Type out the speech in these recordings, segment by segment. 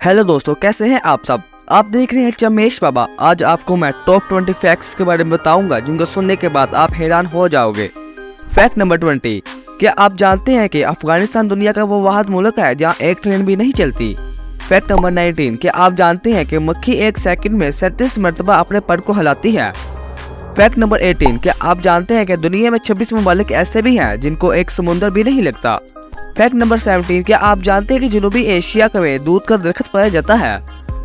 Hello दोस्तों, कैसे हैं आप सब। आप देख रहे हैं चमेश बाबा। आज आपको मैं टॉप 20 फैक्ट्स के बारे में बताऊंगा जिनको सुनने के बाद आप हैरान हो जाओगे। फैक्ट नंबर 20, क्या आप जानते हैं कि अफगानिस्तान दुनिया का वो वाहिद मुल्क है जहां एक ट्रेन भी नहीं चलती। फैक्ट नंबर 19, क्या आप जानते हैं कि मक्खी एक सेकंड में 37 मरतबा अपने पर को हिलाती है। फैक्ट नंबर 18, क्या आप जानते हैं कि दुनिया में 26 ममालिक ऐसे भी हैं जिनको एक समुंदर भी नहीं लगता। फैक्ट नंबर 17, क्या आप जानते हैं कि जनूबी एशिया में दूध का दरख्त पाया जाता है।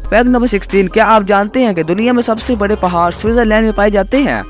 फैक्ट नंबर 16, क्या आप जानते हैं कि दुनिया में सबसे बड़े पहाड़ स्विट्जरलैंड में पाए जाते हैं।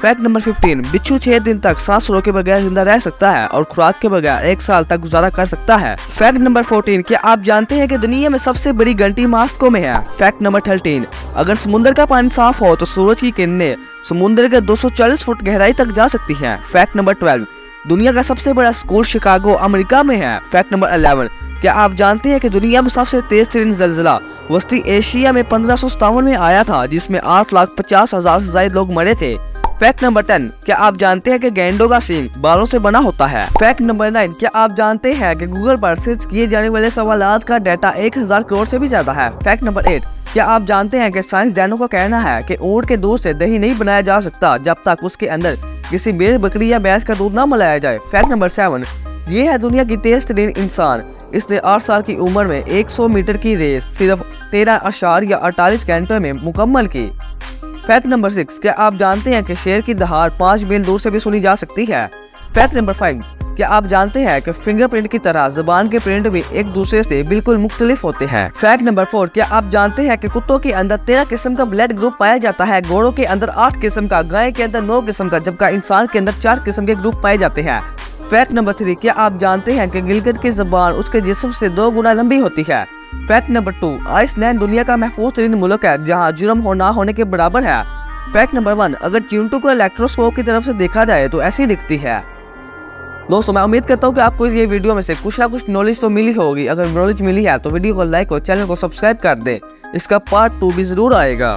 फैक्ट नंबर 15, बिच्छू 6 दिन तक सांस रोके बगैर जिंदा रह सकता है और खुराक के बगैर 1 साल तक गुजारा कर सकता है। फैक्ट नंबर 14, क्या आप जानते हैं कि दुनिया में सबसे बड़ी घंटी मास्को में है। फैक्ट नंबर 13, अगर समुद्र का पानी साफ हो तो सूरज की किरणें समुद्र के 240 फुट गहराई तक जा सकती हैं। फैक्ट नंबर 12, दुनिया का सबसे बड़ा स्कूल शिकागो अमेरिका में है। फैक्ट नंबर 11, क्या आप जानते हैं कि दुनिया में सबसे तेज तरीन ज़लज़ला वस्ती एशिया में 1557 में आया था, जिसमें 8,50,000 से ज्यादा लोग मरे थे। फैक्ट नंबर 10, क्या आप जानते हैं कि गैंडों का सींग बालों से बना होता है। फैक्ट नंबर 9, क्या आप जानते हैं कि गूगल पर सर्च किए जाने वाले सवालात का डाटा 1000 करोड़ से भी ज्यादा है। फैक्ट नंबर 8, क्या आप जानते हैं कि साइंसदानों का कहना है कि ऊंट के दूध से दही नहीं बनाया जा सकता जब तक उसके अंदर किसी भेड़, बकरी या भैंस का दूध ना मिलाया जाए। फैक्ट नंबर 7, ये है दुनिया की तेज तरीन इंसान। इसने 8 साल की उम्र में 100 मीटर की रेस सिर्फ 13.48 घंटों में मुकम्मल की। फैक्ट नंबर 6, क्या आप जानते हैं कि शेर की दहाड़ 5 मील दूर से भी सुनी जा सकती है। फैक्ट नंबर 5, क्या आप जानते हैं कि फिंगरप्रिंट की तरह जुबान के प्रिंट भी एक दूसरे से बिल्कुल मुख्तलिफ होते हैं। फैक्ट नंबर 4, क्या आप जानते हैं कि कुत्तों के अंदर 13 किस्म का ब्लड ग्रुप पाया जाता है, घोड़ों के अंदर 8 किस्म का, गाय के अंदर 9 किस्म का, जबकि इंसान के अंदर 4 किस्म के ग्रुप पाए जाते हैं। फैक्ट नंबर 3, क्या आप जानते हैं कि गिलगित की जुबान उसके जिस्म से 2 गुना लंबी होती है। फैक्ट नंबर 2, आइसलैंड दुनिया का महफूज तरीन मुल्क है जहाँ जुर्म हो ना होने के बराबर है। फैक्ट नंबर 1, अगर चिंटू को इलेक्ट्रोस्कोप की तरफ से देखा जाए तो ऐसी दिखती है। दोस्तों, मैं उम्मीद करता हूँ कि आपको इस ये वीडियो में से कुछ ना कुछ नॉलेज तो मिली होगी। अगर नॉलेज मिली है तो वीडियो को लाइक और चैनल को सब्सक्राइब कर दें। इसका पार्ट 2 भी जरूर आएगा।